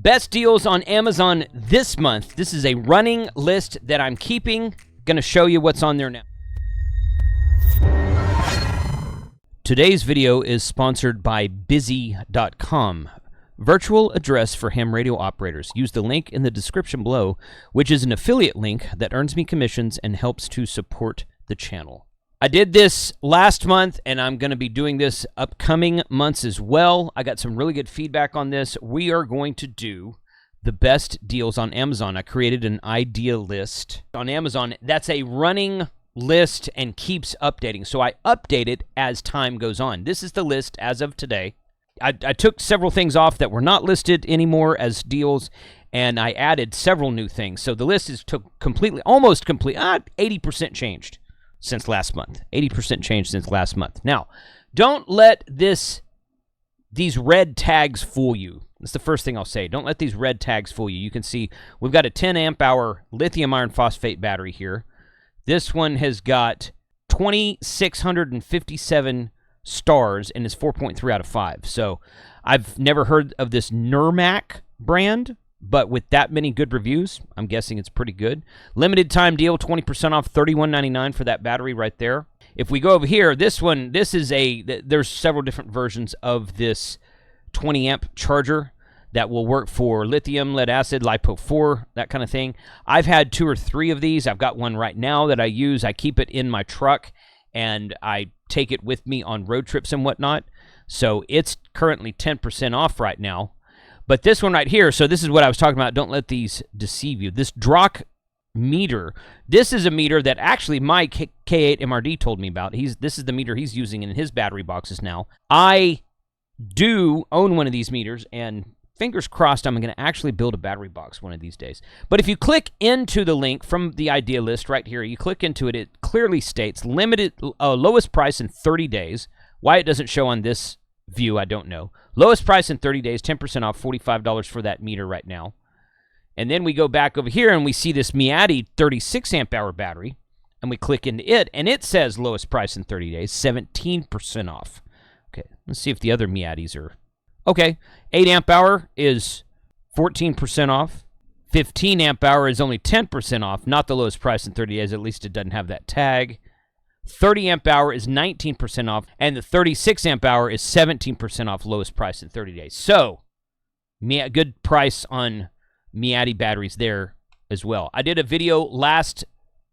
Best deals on Amazon this month. This is a running list that I'm keeping. Going to show you what's on there now. Today's video is sponsored by Busy.com. Virtual address for ham radio operators. Use the link in the description below, which is an affiliate link that earns me commissions and helps to support the channel. I did this last month, and I'm going to be doing this upcoming months as well. I got some really good feedback on this. We are going to do the best deals on Amazon. I created an idea list on Amazon. That's a running list and keeps updating. So I update it as time goes on. This is the list as of today. I took several things off that were not listed anymore as deals, and I added several new things. So the list is almost complete, 80% changed since last month. 80% changed since last month. Now, don't let these red tags fool you. That's the first thing I'll say. Don't let these red tags fool you. You can see we've got a 10 amp hour lithium iron phosphate battery here. This one has got 2,657 stars and is 4.3 out of 5. So I've never heard of this Nurmac brand, but with that many good reviews, I'm guessing it's pretty good. Limited time deal, 20% off, $31.99 for that battery right there. If we go over here, there's several different versions of this 20 amp charger that will work for lithium, lead acid, LiPo4, that kind of thing. I've had 2 or 3 of these. I've got one right now that I use. I keep it in my truck, and I take it with me on road trips and whatnot. So it's currently 10% off right now. But this one right here, so this is what I was talking about. Don't let these deceive you. This Drock meter, this is a meter that actually my K8 MRD told me about. This is the meter he's using in his battery boxes now. I do own one of these meters, and fingers crossed I'm going to actually build a battery box one of these days. But if you click into the link from the idea list right here, you click into it, it clearly states limited lowest price in 30 days. Why it doesn't show on this view, I don't know. Lowest price in 30 days, 10% off, $45 for that meter right now. And then we go back over here and we see this Miati 36 amp hour battery, and we click into it, and it says lowest price in 30 days, 17% off. Okay, let's see if the other Miatis are. Okay, 8 amp hour is 14% off. 15 amp hour is only 10% off, not the lowest price in 30 days, at least it doesn't have that tag. 30 amp hour is 19% off, and the 36 amp hour is 17% off, lowest price in 30 days. So, good price on Miati batteries there as well. I did a video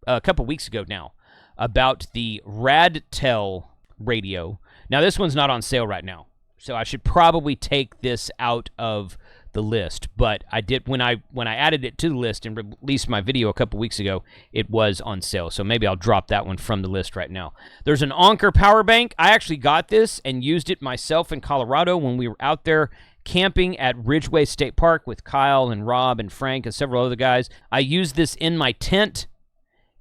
a couple weeks ago now about the Radtel radio. Now, this one's not on sale right now, so I should probably take this out of the list. But I did when I added it to the list and released my video a couple weeks ago, it was on sale. So maybe I'll drop that one from the list right now. There's an Anker power bank. I actually got this and used it myself in Colorado when we were out there camping at Ridgeway State Park with Kyle and Rob and Frank and several other guys. I used this in my tent,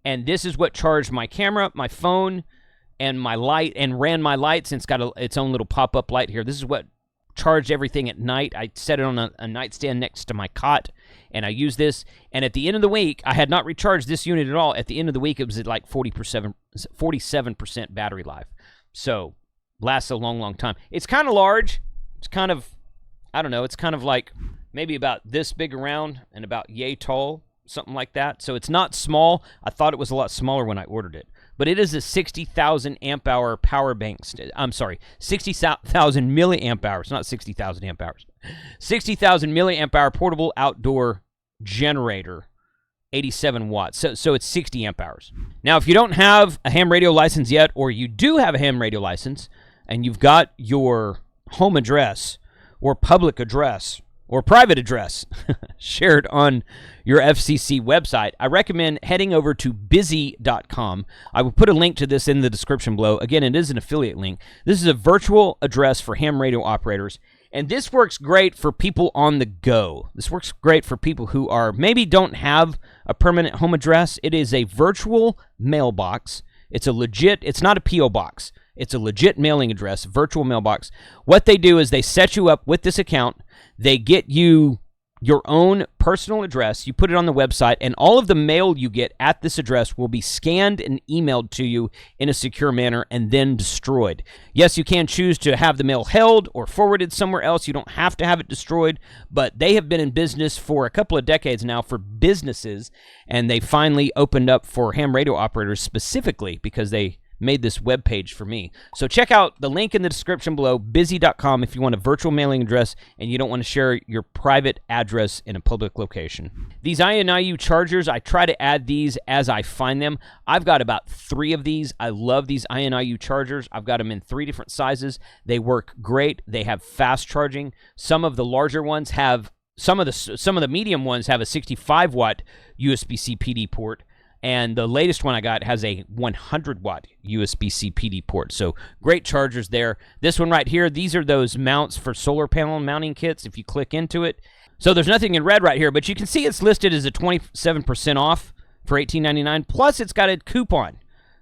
and this is what charged my camera, my phone, and my light, and ran my lights, and it's got its own little pop-up light here. This is what charged everything at night. I set it on a nightstand next to my cot, and I used this. And at the end of the week, I had not recharged this unit at all. At the end of the week, it was at like 47% battery life. So, lasts a long, long time. It's kind of large. It's kind of, I don't know, it's kind of like maybe about this big around and about yay tall, something like that. So it's not small. I thought it was a lot smaller when I ordered it. But it is a 60,000 amp hour power bank. I'm sorry, 60,000 milliamp hours, not 60,000 amp hours. 60,000 milliamp hour portable outdoor generator, 87 watts. So it's 60 amp hours. Now, if you don't have a ham radio license yet, or you do have a ham radio license, and you've got your home address or public address or private address shared on your FCC website, I recommend heading over to Busy.com. I will put a link to this in the description below. Again, it is an affiliate link. This is a virtual address for ham radio operators, and this works great for people on the go. This works great for people who maybe don't have a permanent home address. It is a virtual mailbox. It's not a P.O. box. It's a legit mailing address, virtual mailbox. What they do is they set you up with this account. They get you your own personal address. You put it on the website, and all of the mail you get at this address will be scanned and emailed to you in a secure manner and then destroyed. Yes, you can choose to have the mail held or forwarded somewhere else. You don't have to have it destroyed, but they have been in business for a couple of decades now for businesses, and they finally opened up for ham radio operators specifically because they made this web page for me. So check out the link in the description below, busy.com, if you want a virtual mailing address and you don't want to share your private address in a public location. These INIU chargers, I try to add these as I find them. I've got about 3 of these. I love these INIU chargers. I've got them in 3 different sizes. They work great. They have fast charging. Some of the larger ones have, some of the medium ones have a 65-watt USB-C PD port. And the latest one I got has a 100-watt USB-C PD port. So great chargers there. This one right here, these are those mounts for solar panel mounting kits if you click into it. So there's nothing in red right here, but you can see it's listed as a 27% off for $18.99. Plus it's got a coupon,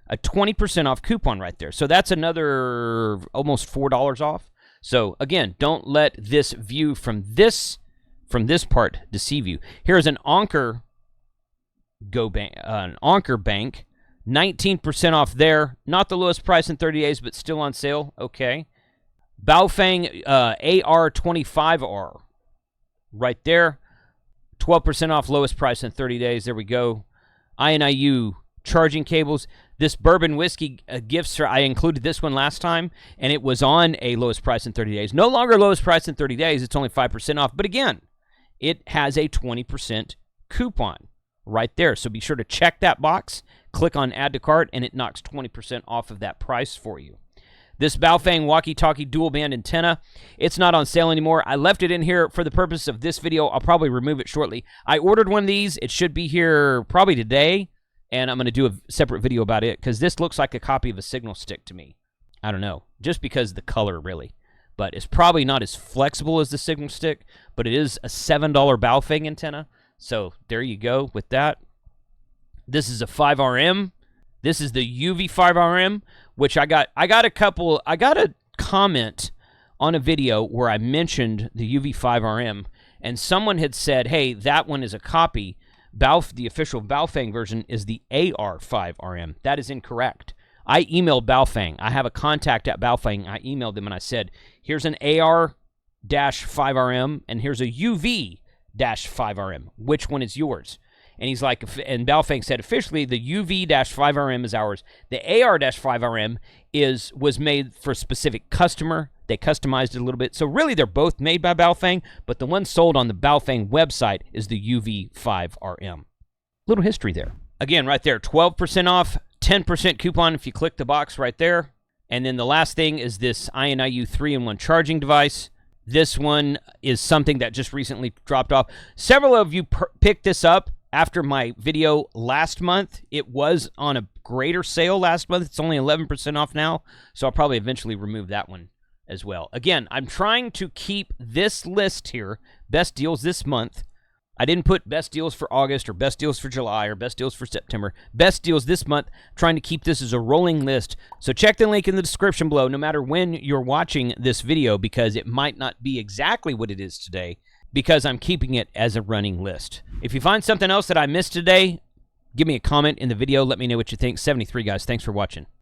a 20% off coupon right there. So that's another almost $4 off. So again, don't let this view from this part deceive you. Here's an Anker Anker bank, 19% off there. Not the lowest price in 30 days, but still on sale. Okay. Baofeng AR25R right there. 12% off, lowest price in 30 days. There we go. INIU charging cables. This bourbon whiskey gift cert, I included this one last time, and it was on a lowest price in 30 days. No longer lowest price in 30 days. It's only 5% off. But again, it has a 20% coupon right there. So be sure to check that box, click on add to cart, and it knocks 20% off of that price for you. This Baofeng walkie-talkie dual band antenna, it's not on sale anymore. I left it in here for the purpose of this video. I'll probably remove it shortly. I ordered one of these. It should be here probably today, and I'm going to do a separate video about it because this looks like a copy of a signal stick to me. I don't know, just because of the color, really. But it's probably not as flexible as the signal stick, but it is a $7 Baofeng antenna. So there you go with that. This is a 5RM. This is the UV5RM, which I got a comment on a video where I mentioned the UV5RM, and someone had said, hey, that one is a copy. The official Baofeng version is the AR5RM. That is incorrect. I emailed Baofeng. I have a contact at Baofeng. I emailed them and I said, here's an AR-5RM and here's a UV-5RM. Which one is yours? And he's like, and Baofeng said, officially, the UV-5RM is ours. The AR-5RM was made for a specific customer. They customized it a little bit. So really, they're both made by Baofeng, but the one sold on the Baofeng website is the UV-5RM. Little history there. Again, right there, 12% off, 10% coupon if you click the box right there. And then the last thing is this INIU 3-in-1 charging device. This one is something that just recently dropped off. Several of you picked this up after my video last month. It was on a greater sale last month. It's only 11% off now, so I'll probably eventually remove that one as well. Again, I'm trying to keep this list here, best deals this month. I didn't put best deals for August or best deals for July or best deals for September. Best deals this month, trying to keep this as a rolling list. So check the link in the description below no matter when you're watching this video, because it might not be exactly what it is today, because I'm keeping it as a running list. If you find something else that I missed today, give me a comment in the video. Let me know what you think. 73 guys, thanks for watching.